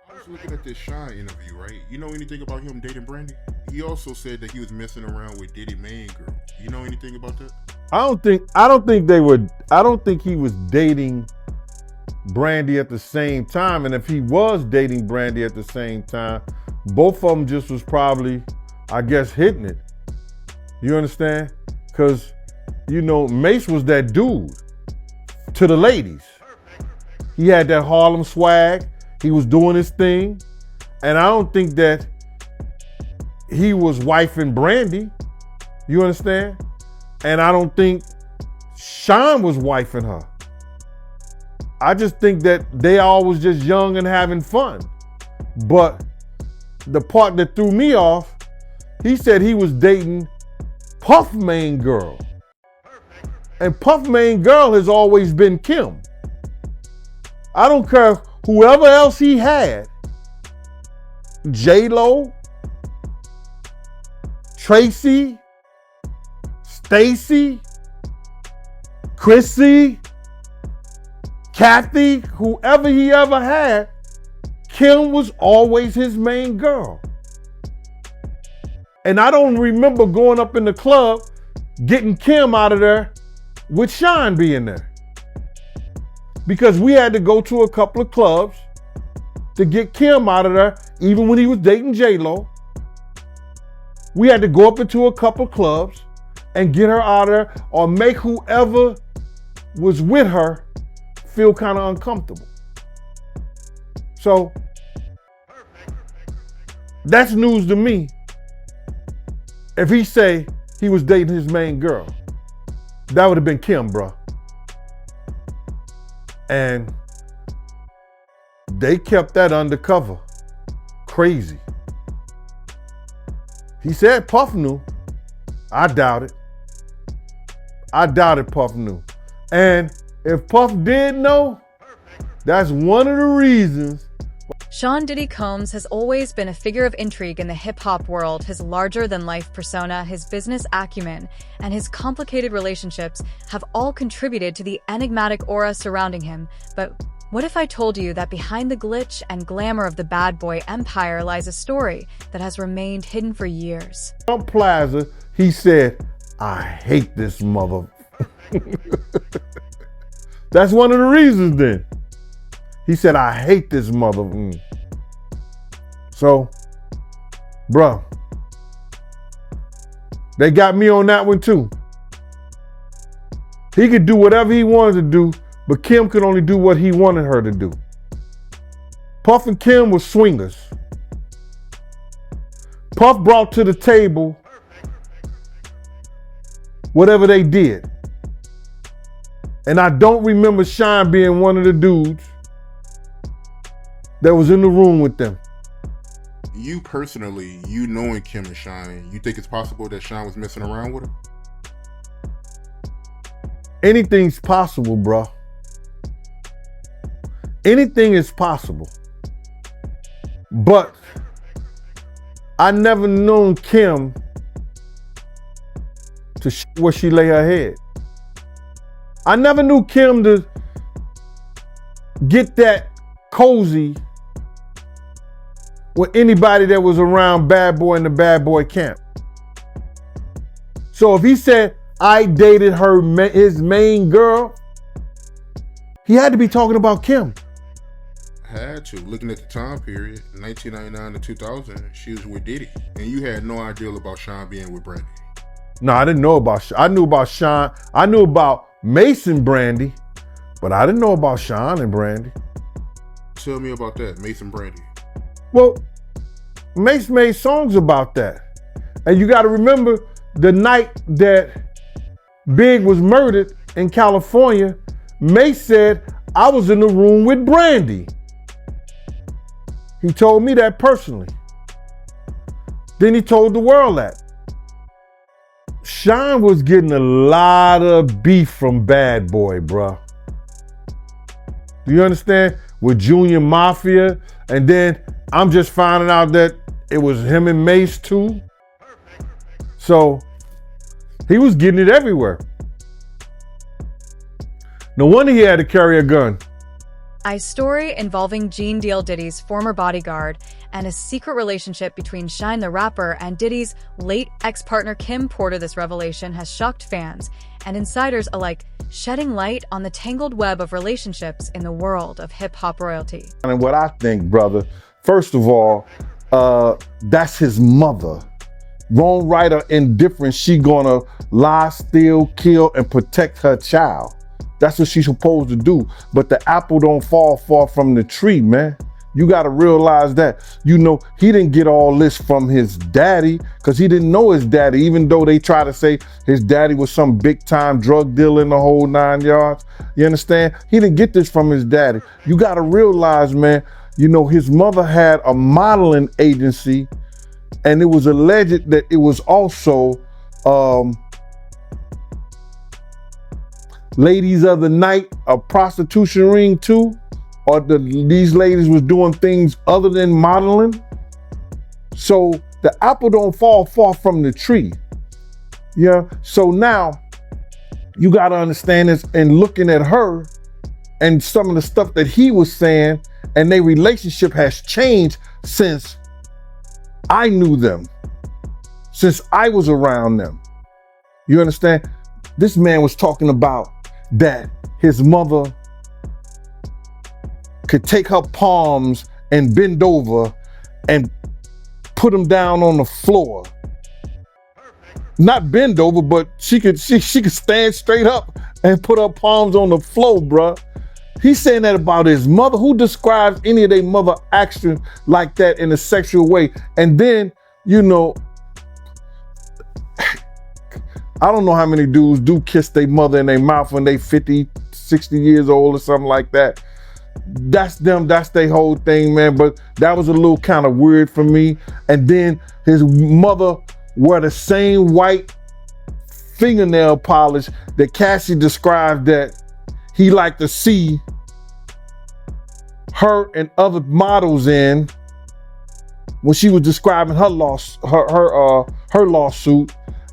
I was looking at this Shyne interview, right? You know anything about him dating Brandy? He also said that he was messing around with Diddy main girl. You know anything about that? I don't think he was dating Brandy at the same time. And if he was dating Brandy at the same time, both of them just was probably, I guess, hitting it. You understand? Because, Mace was that dude to the ladies. He had that Harlem swag. He was doing his thing. And I don't think that he was wifing Brandy. You understand? And I don't think Shyne was wifing her. I just think that they all was just young and having fun. But the part that threw me off, he said he was dating Puff main girl. And Puff main girl has always been Kim. I don't care whoever else he had. J-Lo, Tracy, Stacy, Chrissy, Kathy, whoever he ever had, Kim was always his main girl. And I don't remember going up in the club, getting Kim out of there with Shyne being there. Because we had to go to a couple of clubs to get Kim out of there, even when he was dating J-Lo. We had to go up into a couple of clubs and get her out of there or make whoever was with her feel kind of uncomfortable. So that's news to me. If he say he was dating his main girl, that would have been Kim, bro. And they kept that undercover. Crazy. He said Puff knew. I doubt it. I doubted Puff knew. And if Puff did know, that's one of the reasons. Sean Diddy Combs has always been a figure of intrigue in the hip-hop world. His larger-than-life persona, his business acumen, and his complicated relationships have all contributed to the enigmatic aura surrounding him. But what if I told you that behind the glitch and glamour of the bad boy empire lies a story that has remained hidden for years? Trump Plaza, he said, I hate this mother. That's one of the reasons then. He said, I hate this mother. So, bruh, they got me on that one too. He could do whatever he wanted to do, but Kim could only do what he wanted her to do. Puff and Kim were swingers. Puff brought to the table whatever they did. And I don't remember Shyne being one of the dudes that was in the room with them. You personally, you knowing Kim and Shyne, you think it's possible that Shyne was messing around with her? Anything's possible, bro. Anything is possible. But I never known Kim to where she lay her head. I never knew Kim to get that cozy with anybody that was around Bad Boy in the Bad Boy camp. So if he said, I dated his main girl, he had to be talking about Kim. Had to. Looking at the time period, 1999 to 2000, she was with Diddy. And you had no idea about Shyne being with Brandy. No, I didn't know about Shyne. I knew about Shyne. I knew about Mason Brandy, but I didn't know about Shyne and Brandy. Tell me about that, Mason Brandy. Well, Mace made songs about that. And you got to remember the night that Big was murdered in California, Mace said, I was in the room with Brandy. He told me that personally. Then he told the world that. Shyne was getting a lot of beef from Bad Boy, bruh. Do you understand? With Junior Mafia, and then I'm just finding out that it was him and Mace too. So he was getting it everywhere. No wonder he had to carry a gun. A story involving Gene Deal Diddy's former bodyguard and a secret relationship between Shyne the rapper and Diddy's late ex-partner Kim Porter. This revelation has shocked fans and insiders alike, shedding light on the tangled web of relationships in the world of hip-hop royalty. And what I think, brother, first of all, that's his mother. Wrong, right, or indifferent, she gonna lie, steal, kill, and protect her child. That's what she's supposed to do. But the apple don't fall far from the tree, man. You gotta realize that. You know, he didn't get all this from his daddy because he didn't know his daddy, even though they try to say his daddy was some big time drug dealer in the whole 9 yards. You understand? He didn't get this from his daddy. You gotta realize, man, you know, his mother had a modeling agency, and it was alleged that it was also ladies of the night, a prostitution ring too, or these ladies was doing things other than modeling. So the apple don't fall far from the tree. Yeah. So now you got to understand this, and looking at her and some of the stuff that he was saying, and their relationship has changed since I knew them, since I was around them. You understand? This man was talking about that his mother could take her palms and bend over and put them down on the floor. Not bend over, but she could stand straight up and put her palms on the floor, bruh. He's saying that about his mother. Who describes any of their mother action like that in a sexual way? And then, you know, I don't know how many dudes do kiss their mother in their mouth when they 50, 60 years old or something like that. That's them, that's their whole thing, man. But that was a little kind of weird for me. And then his mother wore the same white fingernail polish that Cassie described that he liked to see her and other models in when she was describing her lawsuit.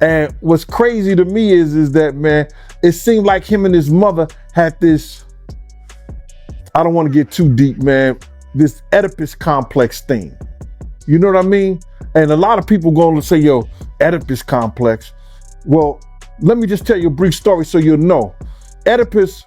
And what's crazy to me is that, man, it seemed like him and his mother had this, I don't want to get too deep, man, this Oedipus complex thing. You know what I mean? And a lot of people going to say, yo, Oedipus complex. Well, let me just tell you a brief story so you'll know. Oedipus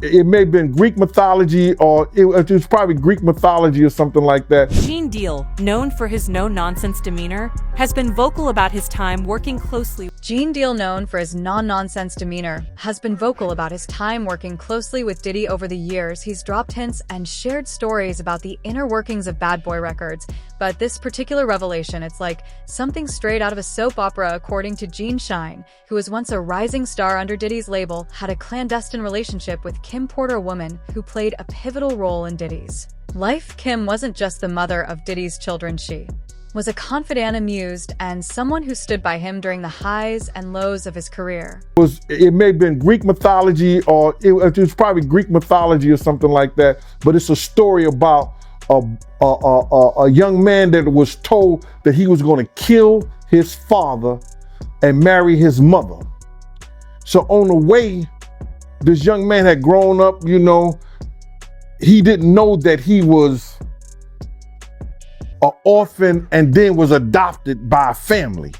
it may have been Greek mythology, or it was probably Greek mythology or something like that. Gene Deal, known for his no-nonsense demeanor, has been vocal about his time working closely. Gene Deal, known for his non-nonsense demeanor, has been vocal about his time working closely with Diddy over the years. He's dropped hints and shared stories about the inner workings of Bad Boy Records. But this particular revelation, it's like something straight out of a soap opera, according to Gene Shyne, who was once a rising star under Diddy's label, had a clandestine relationship with Kim Porter, a woman who played a pivotal role in Diddy's life. Kim wasn't just the mother of Diddy's children. She was a confidant, amused, and someone who stood by him during the highs and lows of his career. It may have been Greek mythology, or it was probably Greek mythology or something like that, but it's a story about a young man that was told that he was going to kill his father and marry his mother. So on the way, this young man had grown up, you know, he didn't know that he was an orphan and then was adopted by a family.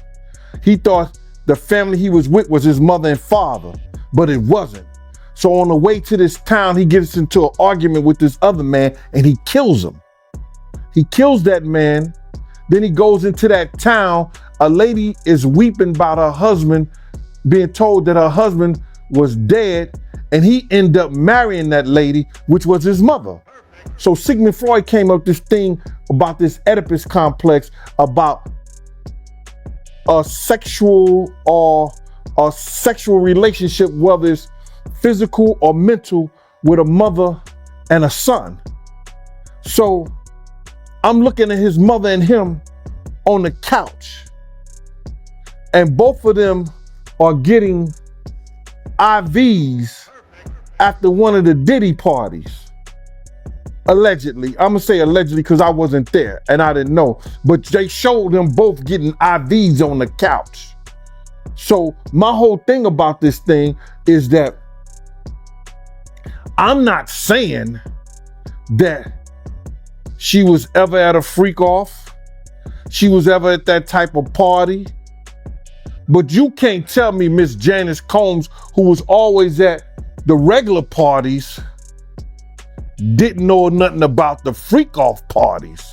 He thought the family he was with was his mother and father, but it wasn't. So on the way to this town, he gets into an argument with this other man and he kills him. He kills that man. Then he goes into that town. A lady is weeping about her husband, being told that her husband was dead, and he ended up marrying that lady, which was his mother. So Sigmund Freud came up with this thing about this Oedipus complex, about a sexual relationship, whether it's physical or mental, with a mother and a son. So I'm looking at his mother and him on the couch, and both of them are getting IVs after one of the Diddy parties. Allegedly. I'm gonna say allegedly because I wasn't there and I didn't know, but they showed them both getting IVs on the couch. So my whole thing about this thing is that I'm not saying that she was ever at a freak off. She was ever at that type of party. But you can't tell me Miss Janice Combs, who was always at the regular parties, didn't know nothing about the freak off parties.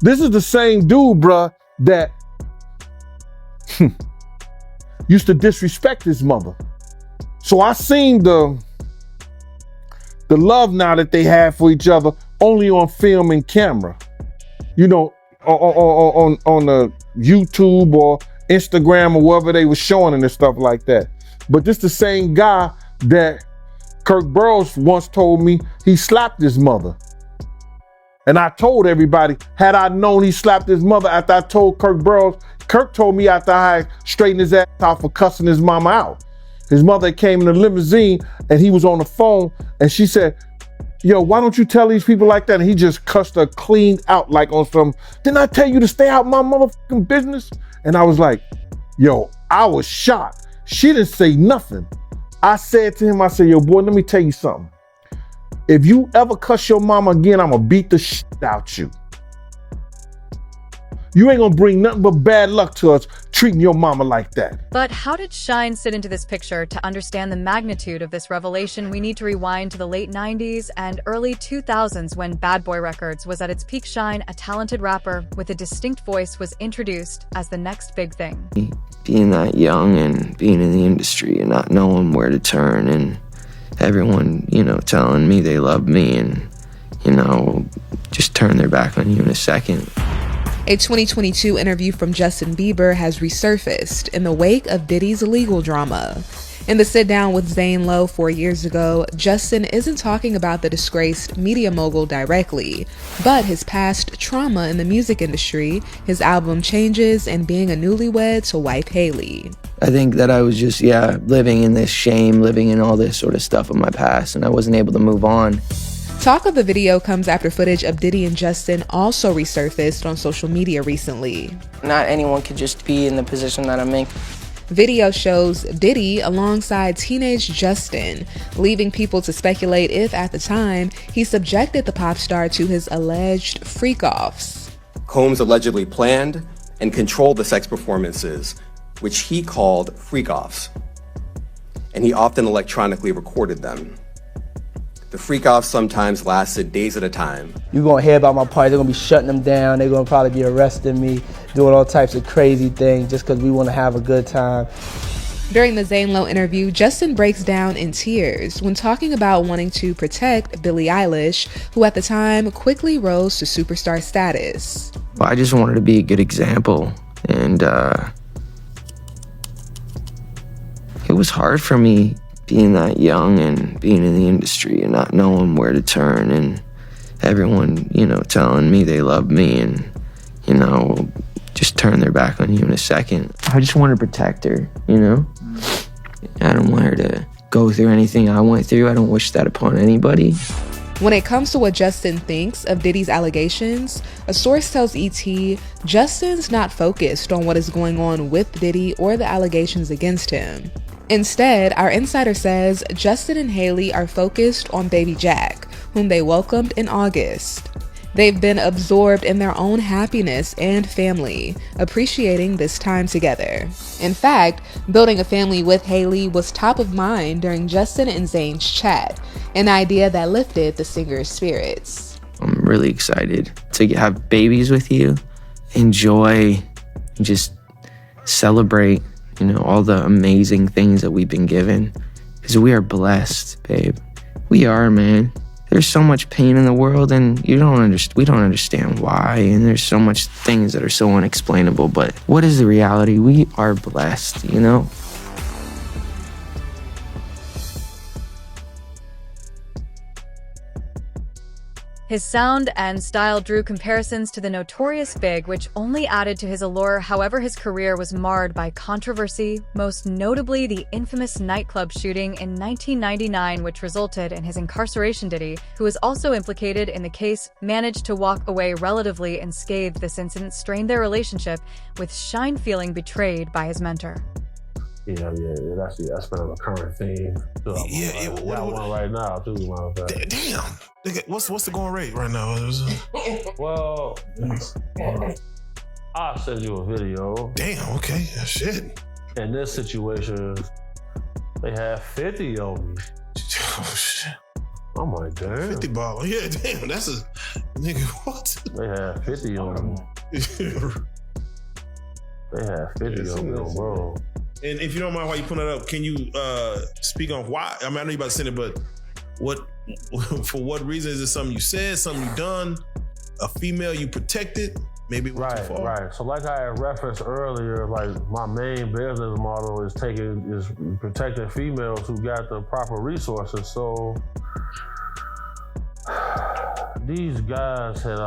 This is the same dude, bruh, that used to disrespect his mother. So I seen the love now that they have for each other only on film and camera. You know, on the YouTube or Instagram or wherever they were showing it and stuff like that. But this the same guy that Kirk Burrows once told me he slapped his mother. And I told everybody, had I known he slapped his mother after I told Kirk Burrows, Kirk told me after I straightened his ass out for cussing his mama out. His mother came in a limousine and he was on the phone and she said, yo, why don't you tell these people like that? And he just cussed her clean out like on some, didn't I tell you to stay out my motherfucking business? And I was like, yo, I was shocked. She didn't say nothing. I said to him, I said, yo, boy, let me tell you something. If you ever cuss your mama again, I'm gonna beat the shit out you. You ain't gonna bring nothing but bad luck to us treating your mama like that. But how did Shyne sit into this picture? To understand the magnitude of this revelation, we need to rewind to the late 90s and early 2000s when Bad Boy Records was at its peak. Shyne, a talented rapper with a distinct voice, was introduced as the next big thing. Being that young and being in the industry and not knowing where to turn and everyone, telling me they love me and, just turn their back on you in a second. A 2022 interview from Justin Bieber has resurfaced in the wake of Diddy's legal drama. In the sit-down with Zane Lowe 4 years ago, Justin isn't talking about the disgraced media mogul directly, but his past trauma in the music industry, his album changes, and being a newlywed to wife Haley. I think that I was just, living in this shame, living in all this sort of stuff of my past, and I wasn't able to move on. Talk of the video comes after footage of Diddy and Justin also resurfaced on social media recently. Not anyone could just be in the position that I'm in. Video shows Diddy alongside teenage Justin, leaving people to speculate if, at the time, he subjected the pop star to his alleged freak-offs. Combs allegedly planned and controlled the sex performances, which he called freak-offs, and he often electronically recorded them. The freak-offs sometimes lasted days at a time. You're gonna hear about my party, they're gonna be shutting them down, they're gonna probably be arresting me, doing all types of crazy things just because we wanna have a good time. During the Zane Lowe interview, Justin breaks down in tears when talking about wanting to protect Billie Eilish, who at the time quickly rose to superstar status. Well, I just wanted to be a good example, and it was hard for me being that young and being in the industry and not knowing where to turn and everyone, telling me they love me and, just turn their back on you in a second. I just want to protect her, I don't want her to go through anything I went through. I don't wish that upon anybody. When it comes to what Justin thinks of Diddy's allegations, a source tells ET Justin's not focused on what is going on with Diddy or the allegations against him. Instead, our insider says Justin and Haley are focused on baby Jack, whom they welcomed in August. They've been absorbed in their own happiness and family, appreciating this time together. In fact, building a family with Haley was top of mind during Justin and Zane's chat, an idea that lifted the singer's spirits. I'm really excited to have babies with you, enjoy, just celebrate all the amazing things that we've been given. Because we are blessed, babe. We are, man. There's so much pain in the world and we don't understand why. And there's so much things that are so unexplainable. But what is the reality? We are blessed, His sound and style drew comparisons to the notorious Big, which only added to his allure. However, his career was marred by controversy, most notably the infamous nightclub shooting in 1999, which resulted in his incarceration. Diddy, who was also implicated in the case, managed to walk away relatively unscathed. This incident strained their relationship, with Shyne feeling betrayed by his mentor. Yeah, that's been a recurring theme. What one right now too, man. Damn. Nigga, what's the going rate right now? Well, I'll send you a video. Damn, okay. Shit. In this situation, they have 50 on me. Oh, shit. I'm like, damn. 50 ball. Yeah, damn. That's a nigga. What? They have 50 on me. They have 50 on me, bro. And if you don't mind while you put that up, can you speak on why? I mean, I know you about to send it, but for what reason? Is it something you said, something you done, a female you protected? Maybe it went too far. Right. So like I had referenced earlier, like my main business model is protecting females who got the proper resources. So these guys had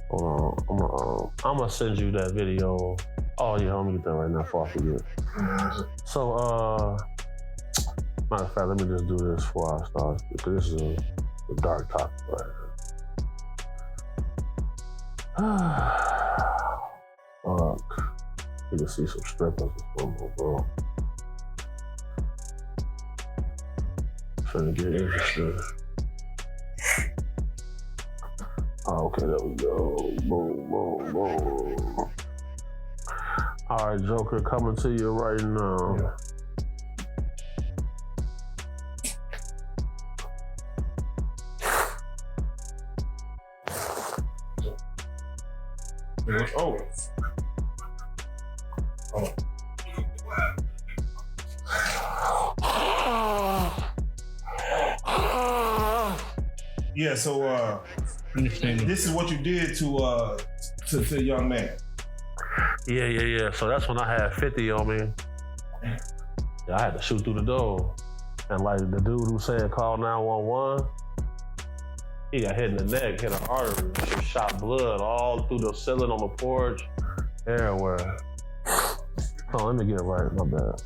hold on, I'm gonna send you that video. Oh yeah, let me get that right now before I forget. So matter of fact, let me just do this before I start, because this is a dark topic right here. Fuck. You can see some strippers or something, bro. Trying to get interested. Oh, okay, there we go. Boom, boom, boom. All right, Joker, coming to you right now. Yeah. Oh. Yeah, so this is what you did to the young man. Yeah. So that's when I had 50 on me. Yeah, I had to shoot through the door. And like the dude who said call 911, he got hit in the neck, hit an artery, shot blood all through the ceiling on the porch, everywhere. Oh, let me get it right, my bad.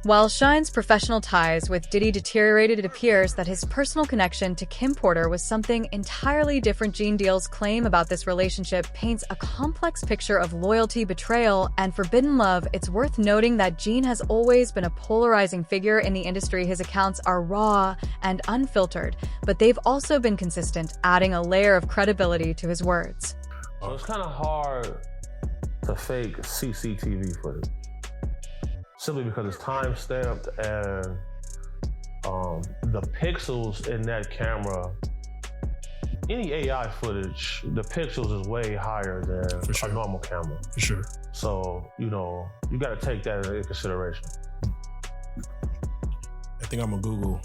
While Shyne's professional ties with Diddy deteriorated, it appears that his personal connection to Kim Porter was something entirely different. Gene Deal's claim about this relationship paints a complex picture of loyalty, betrayal, and forbidden love. It's worth noting that Gene has always been a polarizing figure in the industry. His accounts are raw and unfiltered, but they've also been consistent, adding a layer of credibility to his words. So it's kind of hard to fake CCTV footage. Simply because it's time-stamped and the pixels in that camera, any AI footage, the pixels is way higher than a normal camera. For sure. So, you got to take that into consideration. I think I'm gonna Google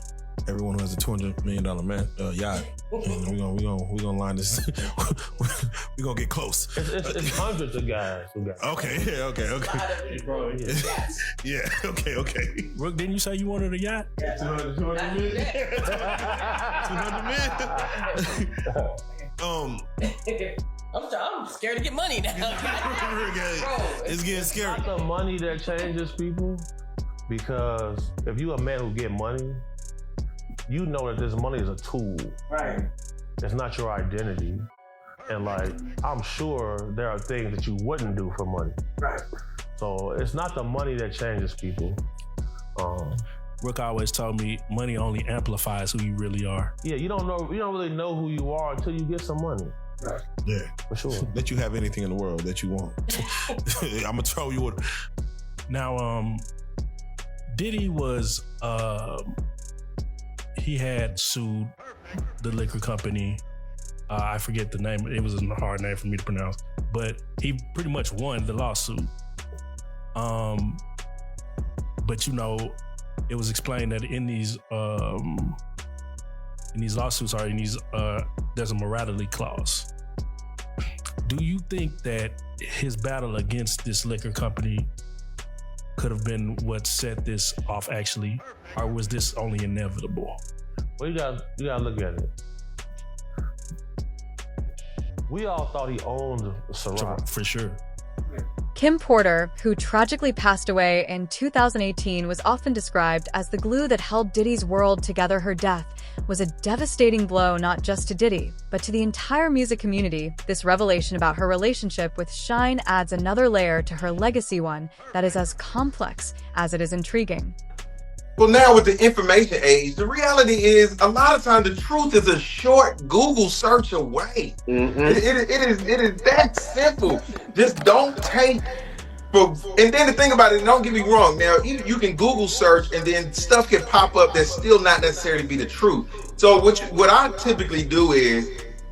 everyone who has a $200 million yacht, and we're gonna line this. We're gonna get close. It's hundreds of guys who got. Okay. Bro, yeah. Okay. Rook, didn't you say you wanted a yacht? 200 million. 200 million. I'm scared to get money now. It's getting scary. It's not the money that changes people, because if you a man who get money, you know that this money is a tool. Right. It's not your identity. And like, I'm sure there are things that you wouldn't do for money. Right. So it's not the money that changes people. Rook always told me money only amplifies who you really are. Yeah, you don't really know who you are until you get some money. Right. Yeah. For sure. Let you have anything in the world that you want. I'm gonna throw you with. Now, Diddy was, he had sued the liquor company. I forget the name. It was a hard name for me to pronounce, but he pretty much won the lawsuit. But it was explained that in these lawsuits there's a morality clause. Do you think that his battle against this liquor company could have been what set this off actually, or was this only inevitable? Well, you gotta look at it. We all thought he owned Ciroc. For sure. Kim Porter, who tragically passed away in 2018, was often described as the glue that held Diddy's world together. Her death was a devastating blow not just to Diddy, but to the entire music community. This revelation about her relationship with Shyne adds another layer to her legacy, one that is as complex as it is intriguing. Well, now with the information age, the reality is a lot of times the truth is a short Google search away. It is that simple. Just don't take. And then the thing about it, don't get me wrong. Now, you can Google search and then stuff can pop up that's still not necessarily be the truth. So what I typically do is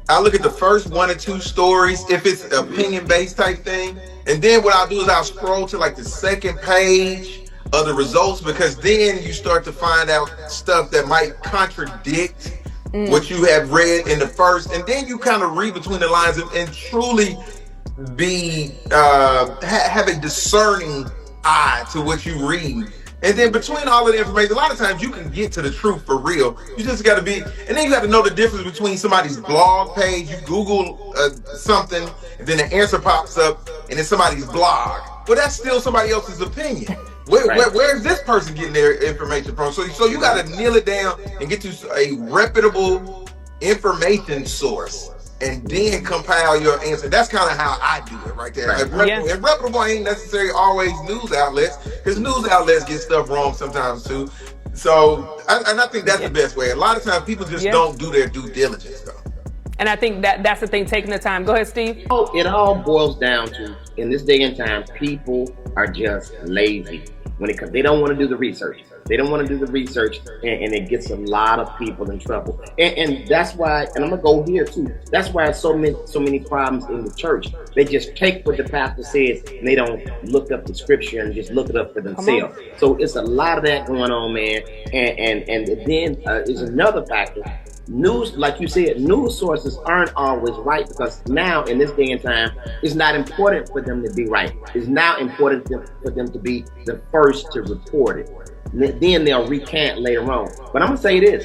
I look at the first 1 or 2 stories, if it's opinion-based type thing. And then what I'll do is I'll scroll to like the second page of the results, because then you start to find out stuff that might contradict what you have read in the first, and then you kind of read between the lines and truly be have a discerning eye to what you read. And then between all of the information, a lot of times you can get to the truth for real. You just got to be, and then you got to know the difference between somebody's blog page. You Google something, and then the answer pops up, and it's somebody's blog. Well, that's still somebody else's opinion. Where's this person getting their information from? So you got to nail it down and get to a reputable information source, and then compile your answer. That's kind of how I do it right there. And reputable ain't necessarily always news outlets, because news outlets get stuff wrong sometimes too. So, and I think that's the best way. A lot of times people just don't do their due diligence though. And I think that's the thing, taking the time. Go ahead, Steve. It all boils down to, in this day and time, people are just lazy when it comes. They don't want to do the research. They don't want to do the research, and it gets a lot of people in trouble. And that's why, and I'm gonna go here too. That's why so many problems in the church. They just take what the pastor says, and they don't look up the scripture and just look it up for themselves. So it's a lot of that going on, man. And then is another factor. News, like you said, news sources aren't always right, because now in this day and time, it's not important for them to be right. It's now important for them to be the first to report it. Then they'll recant later on. But I'm gonna say this: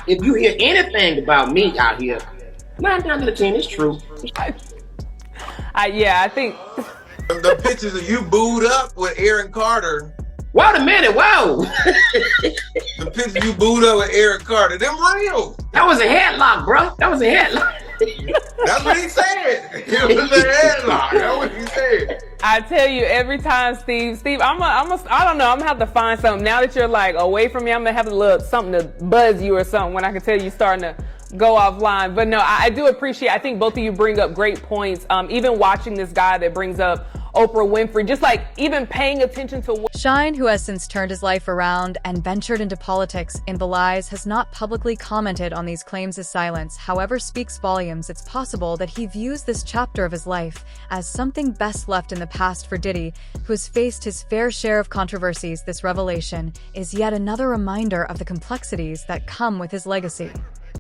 if you hear anything about me out here, 9 times out of 10, it's true. I think the pictures of you booed up with Aaron Carter. Wait a minute, whoa! The picture you booed up with Aaron Carter, them real. That was a headlock, bro. That was a headlock. That's what he said. It was a headlock. That's what he said. I tell you, every time, Steve, I don't know, I'm gonna have to find something. Now that you're like away from me, I'm gonna have to look something to buzz you or something when I can tell you starting to go offline. But no, I do appreciate, I think both of you bring up great points. Even watching this guy that brings up Oprah Winfrey, just like even paying attention to what Shyne, who has since turned his life around and ventured into politics in Belize, has not publicly commented on these claims. His silence, however, speaks volumes. It's possible that he views this chapter of his life as something best left in the past. For Diddy, who has faced his fair share of controversies, this revelation is yet another reminder of the complexities that come with his legacy.